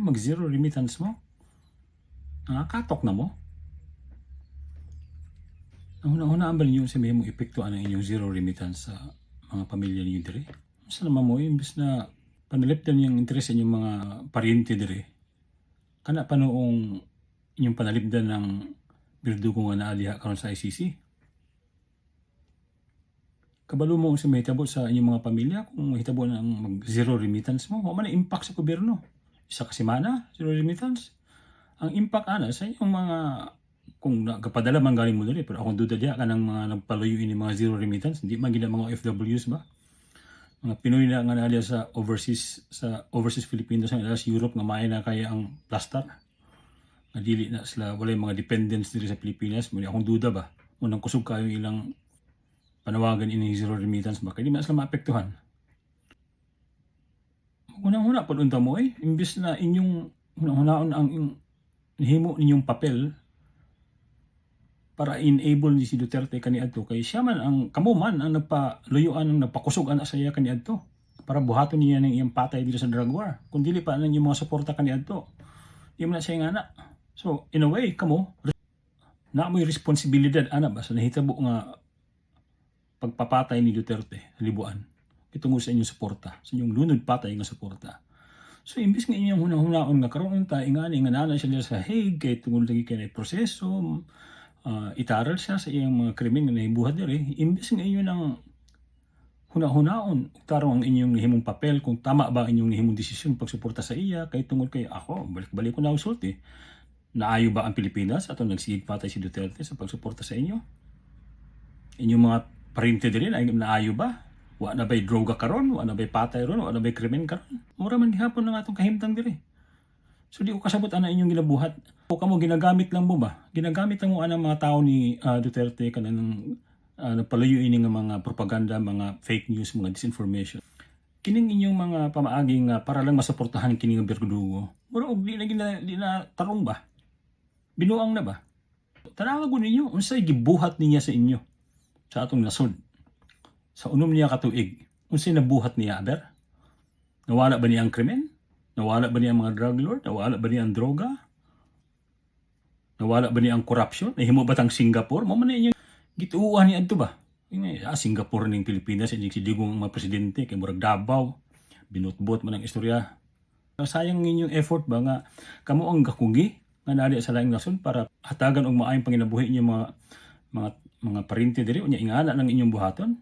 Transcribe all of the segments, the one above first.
Mag-zero remittance mo? Nakakatok na mo? Hunaan ba ninyo sabihin mo epektuan ang inyong zero remittance sa mga pamilya ninyo dire? Sa naman mo, imbes na panalipdan yung interest sa inyong mga paryente dire, kana pa noong inyong panalipdan ng birdugo nga naaliha karon sa ICC. Kabalo mo sa mahitabo sa inyong mga pamilya kung mahitabo na ang mag-zero remittance mo, wala man impact sa gobyerno. Isa ka semana, zero remittance. Ang impact ana sa inyong mga kung nagpadala man galing mo dali, pero akong duda diya ka ng mga nagpaluyo ini mga zero remittance, hindi man gina mga OFWs ba? Mga Pinoy na nga naaliya sa overseas Filipinos nga sa Europe nga maayo na kaya ang plastar. Nga dili na sila walay mga dependents diri sa Pilipinas, mo akong duda ba? Unang kusog kayo ilang panawagan ini zero remittance ba? Kaya di man sila maapektuhan. Unang-una pud unta mo imbis na inyong unang-unaon ang himo ninyong papel para enable ni si Duterte kaniadto kay siya man ang kamo man ang nagpaluyuan ang nagpakusog ana sa iya kaniadto para buhaton niya ng iyang patay dito sa drug war. Kung dili pa ang mga suporta kaniadto, di man na siya ngana. So in a way kamo na mo'y responsibilidad ana ba sa nahitabo nga pagpapatay ni Duterte libuan itungod sa inyong suporta, sa inyong lunod patay nga suporta. So imbis nga inyong hunahunahon nga karon ta ingani nga nana siya sa Hague kay tungod lagi kay proseso itaral siya sa iyang mga krimen nga nahibuhat diri, imbis nga inyo nang hunahunaon tarong ang inyong nahimong papel kung tama ba ang inyong nahimong desisyon pagsuporta sa iya kay tungod kay ako balik-balik ko na usulti. Naayo ba ang Pilipinas ato nagsigig patay si Duterte sa pagsuporta sa inyo? Inyong mga parente diri naayo ba? Wa na bay droga karon, wa na bay patay ron, wa na bay krimen karon. Mura man gihapon ng atong kahimtang diri. So di ko kasabot ana inyong ginabuhat. O kamo ginagamit lang mo ba? Ginagamit lang mo ana mga tao ni Duterte kanang nagpaluyo ini nga mga propaganda, mga fake news, mga disinformation. Kining inyong mga pamaaging para lang masuportahan kining birdugo. Mura og di na tarong ba? Binuang na ba? Tanawa ninyo unsay gibuhat niya sa inyo sa atong nasod. Sa unom niya katuig, unsay nabuhat niya aber? Nawala ba niya ang krimen? Nawala ba niya ang mga drug lord? Nawala ba niya ang droga? Nawala ba niya ang corruption? Nahimo ba tang Singapore? Mo man niya gituuhan ni adto ba? Singapore ning Pilipinas ining si digong mga presidente kay murag Davao. Binutbot man ang istorya. Sayang ninyong effort ba nga kamo ang gakugi nga naali sa laing nasod para hatagan og maayong panginabuhi niyo mga parente diri unya ingana ng inyong buhaton.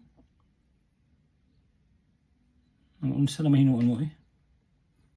Ang unsa na mahinuon mo